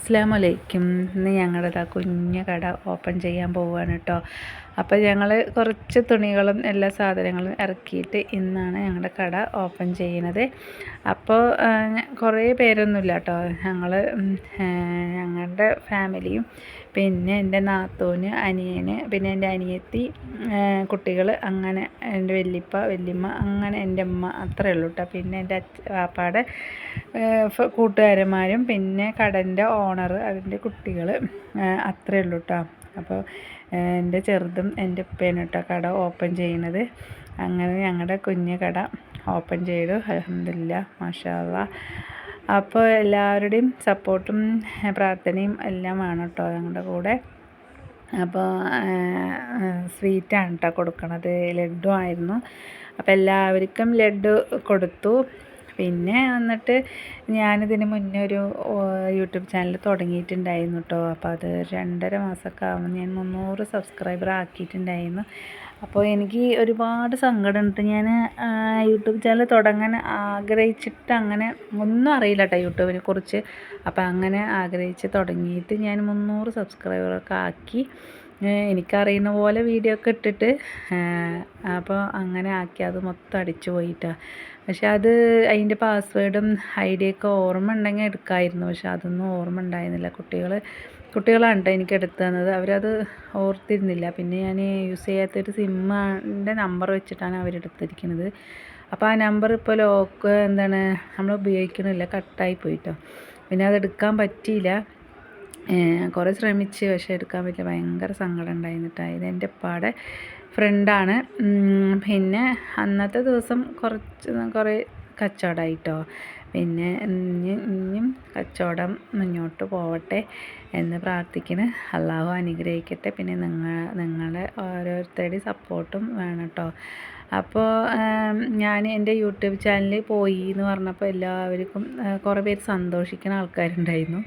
അസ്സലാമലൈക്കും. ഇന്ന് ഞങ്ങളുടെ കുഞ്ഞു കട ഓപ്പൺ ചെയ്യാൻ പോവുകയാണ് കേട്ടോ. അപ്പോൾ ഞങ്ങൾ കുറച്ച് തുണികളും എല്ലാ സാധനങ്ങളും ഇറക്കിയിട്ട് ഇന്നാണ് ഞങ്ങളുടെ കട ഓപ്പൺ ചെയ്യുന്നത്. അപ്പോൾ കുറേ പേരൊന്നുമില്ല കേട്ടോ. ഞങ്ങളുടെ ഫാമിലിയും പിന്നെ എൻ്റെ നാത്തൂന്, അനിയന്, പിന്നെ എൻ്റെ അനിയത്തി, കുട്ടികൾ, അങ്ങനെ എൻ്റെ വല്യപ്പ വല്യമ്മ, അങ്ങനെ എൻ്റെ അമ്മ, അത്രയേ ഉള്ളൂ കേട്ടോ. പിന്നെ എൻ്റെ വാപ്പാടെ കൂട്ടുകാരന്മാരും പിന്നെ കടൻ്റെ ഓണർ അതിൻ്റെ കുട്ടികൾ, അത്രയേ ഉള്ളൂ കേട്ടോ. അപ്പോൾ എൻ്റെ ചെറുതും എൻ്റെ ഉപ്പയാണ് കേട്ടോ കട ഓപ്പൺ ചെയ്യുന്നത്. അങ്ങനെ ഞങ്ങളുടെ കുഞ്ഞു കട ഓപ്പൺ ചെയ്തു. അൽഹംദുലില്ലാ, മാഷാ അല്ലാഹ്. അപ്പോൾ എല്ലാവരുടെയും സപ്പോർട്ടും പ്രാർത്ഥനയും എല്ലാം വേണം കേട്ടോ ഞങ്ങളുടെ കൂടെ. അപ്പോൾ സ്വീറ്റാണ് കേട്ടോ കൊടുക്കണത്, ലഡ്ഡു ആയിരുന്നു. അപ്പോൾ എല്ലാവർക്കും ലഡ്ഡു കൊടുത്തു. പിന്നെ വന്നിട്ട് ഞാനിതിന് മുന്നേ ഒരു യൂട്യൂബ് ചാനൽ തുടങ്ങിയിട്ടുണ്ടായിരുന്നു കേട്ടോ. അപ്പോൾ അത് 2.5 മാസമൊക്കെ ആകുമ്പോൾ ഞാൻ 300 സബ്സ്ക്രൈബർ ആക്കിയിട്ടുണ്ടായിരുന്നു. അപ്പോൾ എനിക്ക് ഒരുപാട് സങ്കടമുണ്ട്. ഞാൻ യൂട്യൂബ് ചാനൽ തുടങ്ങാൻ ആഗ്രഹിച്ചിട്ട് അങ്ങനെ ഒന്നും അറിയില്ല കേട്ടോ യൂട്യൂബിനെ കുറിച്ച്. അപ്പോൾ അങ്ങനെ ആഗ്രഹിച്ച് തുടങ്ങിയിട്ട് ഞാൻ 300 സബ്സ്ക്രൈബറൊക്കെ ആക്കി, എനിക്കറിയുന്ന പോലെ വീഡിയോ ഒക്കെ ഇട്ടിട്ട് അപ്പോൾ അങ്ങനെ ആക്കി അത് മൊത്തം അടിച്ചു പോയിട്ടാണ്. പക്ഷെ അത് അതിൻ്റെ പാസ്വേഡും ഐഡിയൊക്കെ ഓർമ്മ ഉണ്ടെങ്കിൽ എടുക്കാമായിരുന്നു. പക്ഷെ അതൊന്നും ഓർമ്മ ഉണ്ടായിരുന്നില്ല. കുട്ടികളാണ് എനിക്ക് എടുത്തു തന്നത്. അവരത് ഓർത്തിരുന്നില്ല. പിന്നെ ഞാൻ യൂസ് ചെയ്യാത്തൊരു സിമ്മിൻ്റെ നമ്പർ വെച്ചിട്ടാണ് അവരെടുത്തിരിക്കുന്നത്. അപ്പോൾ ആ നമ്പർ ഇപ്പോൾ നമ്മൾ ഉപയോഗിക്കണില്ല, കട്ടായി പോയിട്ടോ. പിന്നെ അതെടുക്കാൻ പറ്റിയില്ല. കുറേ ശ്രമിച്ച്, പക്ഷേ എടുക്കാൻ പറ്റില്ല. ഭയങ്കര സങ്കടം ഉണ്ടായിരുന്നിട്ടാണ്. ഇത് എൻ്റെ ഉപ്പാടെ ഫ്രണ്ടാണ്. പിന്നെ അന്നത്തെ ദിവസം കുറേ കച്ചവടമായിട്ടോ. പിന്നെ ഇനിയും കച്ചവടം മുന്നോട്ട് പോവട്ടെ എന്ന് പ്രാർത്ഥിക്കുന്നു. അള്ളാഹു അനുഗ്രഹിക്കട്ടെ. പിന്നെ നിങ്ങളെ ഓരോരുത്തരുടെയും സപ്പോർട്ടും വേണം കേട്ടോ. അപ്പോൾ ഞാൻ എൻ്റെ യൂട്യൂബ് ചാനലിൽ പോയി എന്ന് പറഞ്ഞപ്പോൾ എല്ലാവർക്കും കുറേ പേര് സന്തോഷിക്കുന്ന ആൾക്കാരുണ്ടായിരുന്നു.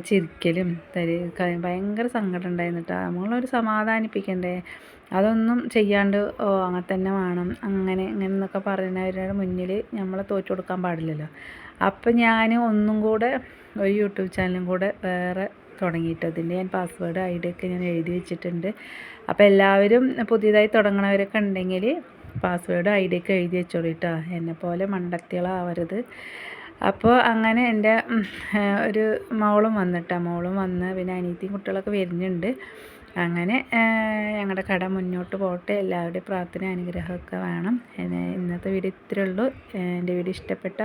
ചിരിക്കലും ഭയങ്കര സങ്കടം ഉണ്ടായിരുന്നു കേട്ടോ. നമ്മളൊരു സമാധാനിപ്പിക്കണ്ടേ, അതൊന്നും ചെയ്യാണ്ട് അങ്ങനെ തന്നെ വേണം, അങ്ങനെ എന്നൊക്കെ പറയുന്നവരുടെ മുന്നിൽ നമ്മളെ തോറ്റു കൊടുക്കാൻ പാടില്ലല്ലോ. അപ്പം ഞാൻ ഒന്നും കൂടെ ഒരു യൂട്യൂബ് ചാനലും കൂടെ വേറെ തുടങ്ങിയിട്ട് അതിൻ്റെ ഞാൻ പാസ്വേഡ് ഐഡിയൊക്കെ ഞാൻ എഴുതി വെച്ചിട്ടുണ്ട്. അപ്പോൾ എല്ലാവരും പുതിയതായി തുടങ്ങണവരൊക്കെ ഉണ്ടെങ്കിൽ പാസ്വേഡ് ഐഡിയൊക്കെ എഴുതി വെച്ചോളൂ കേട്ടോ. എന്നെപ്പോലെ മണ്ടത്തികളാവരുത്. അപ്പോൾ അങ്ങനെ എൻ്റെ ഒരു മോളും വന്ന് പിന്നെ അനിയത്തിയും കുട്ടികളൊക്കെ വരുന്നുണ്ട്. അങ്ങനെ ഞങ്ങളുടെ കട മുന്നോട്ട് പോകട്ടെ. എല്ലാവരുടെയും പ്രാർത്ഥന അനുഗ്രഹമൊക്കെ വേണം. ഇന്നത്തെ വീഡിയോ ഇത്രയേ ഉള്ളൂ. എൻ്റെ വീഡിയോ ഇഷ്ടപ്പെട്ട